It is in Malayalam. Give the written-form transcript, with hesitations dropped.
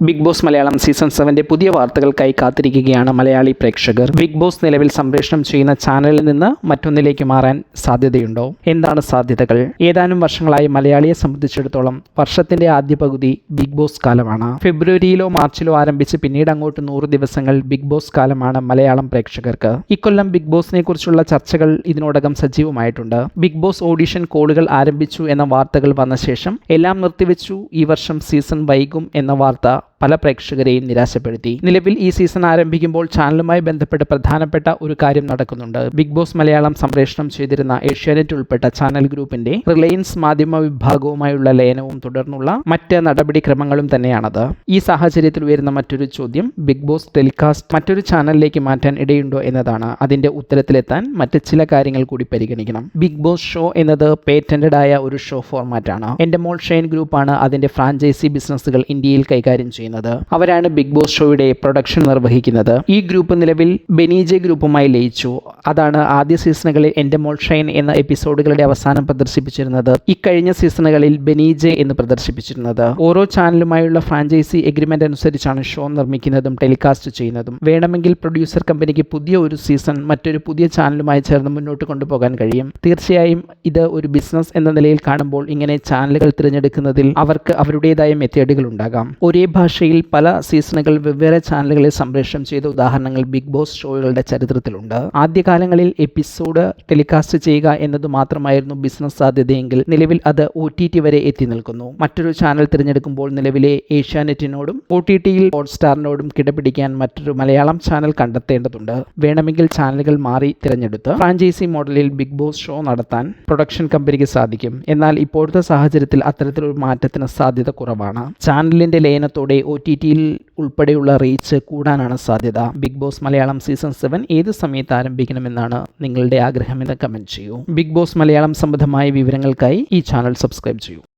ബിഗ് ബോസ് മലയാളം സീസൺ 7 പുതിയ വാർത്തകൾക്കായി കാത്തിരിക്കുകയാണ് മലയാളി പ്രേക്ഷകർ. ബിഗ് ബോസ് നിലവിൽ സംപ്രേഷണം ചെയ്യുന്ന ചാനലിൽ നിന്ന് മറ്റൊന്നിലേക്ക് മാറാൻ സാധ്യതയുണ്ടോ? എന്താണ് സാധ്യതകൾ? ഏതാനും വർഷങ്ങളായി മലയാളിയെ സംബന്ധിച്ചിടത്തോളം വർഷത്തിന്റെ ആദ്യ പകുതി ബിഗ് ബോസ് കാലമാണ്. ഫെബ്രുവരിയിലോ മാർച്ചിലോ ആരംഭിച്ച് പിന്നീട് അങ്ങോട്ട് 100 ദിവസങ്ങൾ ബിഗ് ബോസ് കാലമാണ് മലയാളം പ്രേക്ഷകർക്ക്. ഇക്കൊല്ലം ബിഗ് ബോസിനെ കുറിച്ചുള്ള ചർച്ചകൾ ഇതിനോടകം സജീവമായിട്ടുണ്ട്. ബിഗ് ബോസ് ഓഡിഷൻ കോളുകൾ ആരംഭിച്ചു എന്ന വാർത്തകൾ വന്ന ശേഷം എല്ലാം നിർത്തിവെച്ചു, ഈ വർഷം സീസൺ വൈകും എന്ന വാർത്ത പല പ്രേക്ഷകരെയും നിരാശപ്പെടുത്തി. നിലവിൽ ഈ സീസൺ ആരംഭിക്കുമ്പോൾ ചാനലുമായി ബന്ധപ്പെട്ട് പ്രധാനപ്പെട്ട ഒരു കാര്യം നടക്കുന്നുണ്ട്. ബിഗ് ബോസ് മലയാളം സംപ്രേഷണം ചെയ്തിരുന്ന ഏഷ്യാനെറ്റ് ഉൾപ്പെട്ട ചാനൽ ഗ്രൂപ്പിന്റെ റിലയൻസ് മാധ്യമ വിഭാഗവുമായുള്ള ലയനവും തുടർന്നുള്ള മറ്റ് നടപടിക്രമങ്ങളും തന്നെയാണത്. ഈ സാഹചര്യത്തിൽ ഉയരുന്ന മറ്റൊരു ചോദ്യം, ബിഗ് ബോസ് ടെലികാസ്റ്റ് മറ്റൊരു ചാനലിലേക്ക് മാറ്റാൻ ഇടയുണ്ടോ എന്നതാണ്. അതിന്റെ ഉത്തരത്തിലെത്താൻ മറ്റ് ചില കാര്യങ്ങൾ കൂടി പരിഗണിക്കണം. ബിഗ് ബോസ് ഷോ എന്നത് പേറ്റന്റഡ് ആയ ഒരു ഷോ ഫോർമാറ്റാണ്. എൻഡമോൾ ഷൈൻ ഗ്രൂപ്പാണ് അതിന്റെ ഫ്രാഞ്ചൈസി ബിസിനസ്സുകൾ ഇന്ത്യയിൽ കൈകാര്യം ചെയ്യുന്നത്. അവരാണ് ബിഗ് ബോസ് ഷോയുടെ പ്രൊഡക്ഷൻ നിർവഹിക്കുന്നത്. ഈ ഗ്രൂപ്പ് നിലവിൽ ബെനീജെ ഗ്രൂപ്പുമായി ലയിച്ചു. അതാണ് ആദ്യ സീസണുകളിൽ എൻഡമോൾ ഷൈൻ എന്ന എപ്പിസോഡുകളുടെ അവസാനം പ്രദർശിപ്പിച്ചിരുന്നത്. ഇക്കഴിഞ്ഞ സീസണുകളിൽ ബെനീജെ എന്ന് പ്രദർശിപ്പിച്ചിരുന്നത്. ഓരോ ചാനലുമായുള്ള ഫ്രാഞ്ചൈസി എഗ്രിമെന്റ് അനുസരിച്ചാണ് ഷോ നിർമ്മിക്കുന്നതും ടെലികാസ്റ്റ് ചെയ്യുന്നതും. വേണമെങ്കിൽ പ്രൊഡ്യൂസർ കമ്പനിക്ക് പുതിയ ഒരു സീസൺ മറ്റൊരു പുതിയ ചാനലുമായി ചേർന്ന് മുന്നോട്ട് കൊണ്ടുപോകാൻ കഴിയും. തീർച്ചയായും ഇത് ഒരു ബിസിനസ് എന്ന നിലയിൽ കാണുമ്പോൾ ഇങ്ങനെ ചാനലുകൾ തിരഞ്ഞെടുക്കുന്നതിൽ അവർക്ക് അവരുടേതായ മെത്തേഡുകൾ ഉണ്ടാകാം. ഒരേ ഭാഷയിൽ പല സീസണുകൾ വെവ്വേറെ ചാനലുകളിൽ സംപ്രേഷണം ചെയ്ത ഉദാഹരണങ്ങൾ ബിഗ് ബോസ് ഷോകളുടെ ചരിത്രത്തിലുണ്ട്. ആദ്യകാലങ്ങളിൽ എപ്പിസോഡ് ടെലികാസ്റ്റ് ചെയ്യുക എന്നത് മാത്രമായിരുന്നു ബിസിനസ് സാധ്യതയെങ്കിൽ നിലവിൽ അത് OTT വരെ എത്തി നിൽക്കുന്നു. മറ്റൊരു ചാനൽ തിരഞ്ഞെടുക്കുമ്പോൾ നിലവിലെ ഏഷ്യാനെറ്റിനോടും OTTയിൽ ഹോട്ട്സ്റ്റാറിനോടും കിടപിടിക്കാൻ മറ്റൊരു മലയാളം ചാനൽ കണ്ടെത്തേണ്ടതുണ്ട്. വേണമെങ്കിൽ ചാനലുകൾ മാറി തിരഞ്ഞെടുത്ത് ഫ്രാഞ്ചൈസി മോഡലിൽ ബിഗ് ബോസ് ഷോ നടത്താൻ പ്രൊഡക്ഷൻ കമ്പനിക്ക് സാധിക്കും. എന്നാൽ ഇപ്പോഴത്തെ സാഹചര്യത്തിൽ അത്തരത്തിലൊരു മാറ്റത്തിന് സാധ്യത കുറവാണ്. ചാനലിന്റെ ലയനത്തോടെ OTTയിൽ ഉൾപ്പെടെയുള്ള റീച്ച് കൂടാനാണ് സാധ്യത. ബിഗ് ബോസ് മലയാളം സീസൺ 7 ഏത് സമയത്ത് ആരംഭിക്കണമെന്നാണ് നിങ്ങളുടെ ആഗ്രഹമെന്ന് കമന്റ് ചെയ്യൂ. ബിഗ് ബോസ് മലയാളം സംബന്ധമായ വിവരങ്ങൾക്കായി ഈ ചാനൽ സബ്സ്ക്രൈബ് ചെയ്യൂ.